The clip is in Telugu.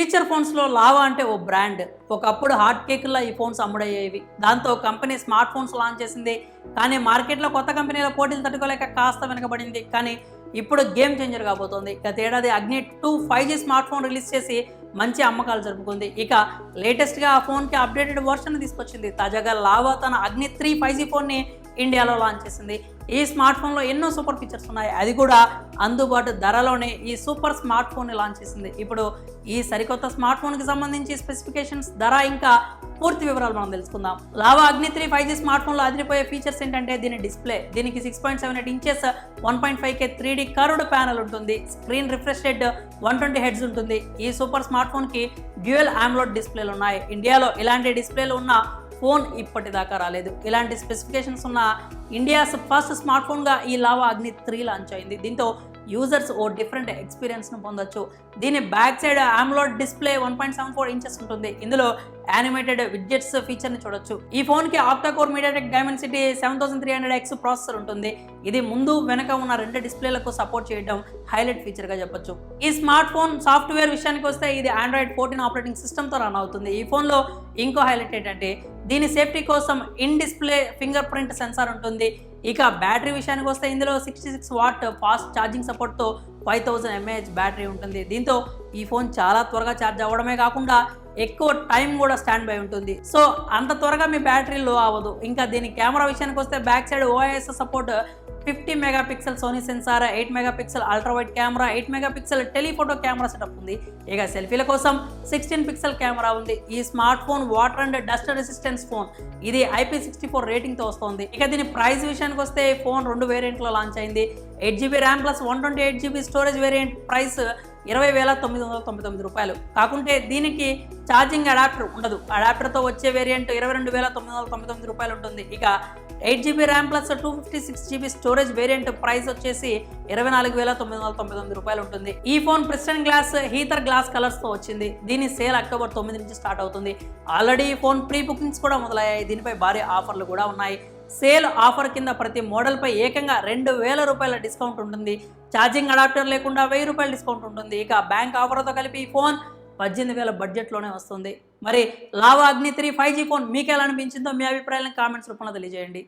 ఫీచర్ ఫోన్స్లో లావా అంటే ఓ బ్రాండ్. ఒకప్పుడు హాట్ కేకుల్లా ఈ ఫోన్స్ అమ్ముడయ్యేవి. దాంతో కంపెనీ స్మార్ట్ ఫోన్స్ లాంచ్ చేసింది. కానీ మార్కెట్లో కొత్త కంపెనీల పోటీలు తట్టుకోలేక కాస్త వెనకబడింది. కానీ ఇప్పుడు గేమ్ చేంజర్ కాబోతోంది. గత ఏడాది అగ్ని 2 5G స్మార్ట్ ఫోన్ రిలీజ్ చేసి మంచి అమ్మకాలు జరుపుకుంది. ఇక లేటెస్ట్గా ఆ ఫోన్కి అప్డేటెడ్ వర్షన్ తీసుకొచ్చింది. తాజాగా లావా తన అగ్ని 3 5G ఫోన్ని ఇండియాలో లాంచ్ చేసింది. ఈ స్మార్ట్ ఫోన్లో ఎన్నో సూపర్ ఫీచర్స్ ఉన్నాయి. అది కూడా అందుబాటు ధరలోనే ఈ సూపర్ స్మార్ట్ ఫోన్ని లాంచ్ చేసింది. ఇప్పుడు ఈ సరికొత్త స్మార్ట్ ఫోన్కి సంబంధించి స్పెసిఫికేషన్స్, ధర, ఇంకా పూర్తి వివరాలు మనం తెలుసుకుందాం. లావా అగ్ని 3 5G స్మార్ట్ ఫోన్లో అదిరిపోయే ఫీచర్స్ ఏంటంటే దీని డిస్ప్లే. దీనికి 6.78 inches 1.5K 3D curved panel ఉంటుంది. స్క్రీన్ రిఫ్రెష్ రేట్ 120 హెడ్స్ ఉంటుంది. ఈ సూపర్ స్మార్ట్ ఫోన్కి డ్యూయల్ ఆమ్లోడ్ డిస్ప్లేలు ఉన్నాయి. ఇండియాలో ఇలాంటి డిస్ప్లేలు ఉన్న ఫోన్ ఇప్పటిదాకా రాలేదు. ఇలాంటి స్పెసిఫికేషన్స్ ఉన్న ఇండియాస్ ఫస్ట్ స్మార్ట్ ఫోన్గా ఈ లావా అగ్ని 3 లాంచ్ అయింది. దీంతో యూజర్స్ ఓ డిఫరెంట్ ఎక్స్పీరియన్స్ను పొందొచ్చు. దీని బ్యాక్ సైడ్ ఆమ్లోడ్ డిస్ప్లే 1.74 ఇంచెస్ ఉంటుంది. ఇందులో యానిమేటెడ్ విడ్జెట్స్ ఫీచర్ని చూడొచ్చు. ఈ ఫోన్కి octa-core MediaTek Dimensity 7300X processor ఉంటుంది. ఇది ముందు వెనక ఉన్న 2 డిస్ప్లేలకు సపోర్ట్ చేయడం హైలైట్ ఫీచర్గా చెప్పొచ్చు. ఈ స్మార్ట్ ఫోన్ సాఫ్ట్వేర్ విషయానికి వస్తే ఇది Android 14 ఆపరేటింగ్ సిస్టమ్తో రన్ అవుతుంది. ఈ ఫోన్లో ఇంకో హైలైట్ ఏంటంటే దీని సేఫ్టీ కోసం in display finger print censor ఉంటుంది. ఇక బ్యాటరీ విషయానికి వస్తే ఇందులో 66 వాట్ ఫాస్ట్ ఛార్జింగ్ సపోర్ట్తో 5000 mAh బ్యాటరీ ఉంటుంది. దీంతో ఈ ఫోన్ చాలా త్వరగా ఛార్జ్ అవ్వడమే కాకుండా ఎక్కువ టైం కూడా స్టాండ్ బై ఉంటుంది. సో అంత త్వరగా మీ బ్యాటరీ లో అవ్వదు. ఇంకా దీని కెమెరా విషయానికి వస్తే back side OIS support, 50 megapixel Sony sensor, 8 megapixel ultra wide camera, 8 megapixel telephoto camera setup ఉంది. ఇక సెల్ఫీల కోసం 16 పిక్సెల్ కెమెరా ఉంది. ఈ smartphone water and dust resistance phone. ఇది IP64 రేటింగ్తో వస్తుంది. ఇక దీని ప్రైస్ విషయానికి వస్తే ఫోన్ 2 వేరియంట్లో లాంచ్ అయింది. 8GB RAM plus 128GB storage variant price 20,999 రూపాయలు. కాకుంటే దీనికి ఛార్జింగ్ అడాప్టర్ ఉండదు. అడాప్టర్తో వచ్చే వేరియంట్ 22,999 రూపాయలు ఉంటుంది. ఇక 8GB RAM plus 256GB storage variant price వచ్చేసి 24,999 రూపాయలు ఉంటుంది. ఈ phone pristine glass, heather glass కలర్స్తో వచ్చింది. దీని సేల్ అక్టోబర్ 9 నుంచి స్టార్ట్ అవుతుంది. ఆల్రెడీ ఈ ఫోన్ ప్రీ బుకింగ్స్ కూడా మొదలయ్యాయి. దీనిపై భారీ ఆఫర్లు కూడా ఉన్నాయి. సేల్ ఆఫర్ కింద ప్రతి మోడల్పై ఏకంగా 2,000 రూపాయల డిస్కౌంట్ ఉంటుంది. ఛార్జింగ్ అడాప్టర్ లేకుండా 1000 రూపాయల డిస్కౌంట్ ఉంటుంది. ఇక బ్యాంక్ ఆఫర్తో కలిపి ఈ ఫోన్ 18,000 బడ్జెట్లోనే వస్తుంది. మరి లావా అగ్ని 3 5G ఫోన్ మీకు ఎలా అనిపించిందో మీ అభిప్రాయాలను కామెంట్స్ రూపంలో తెలియజేయండి.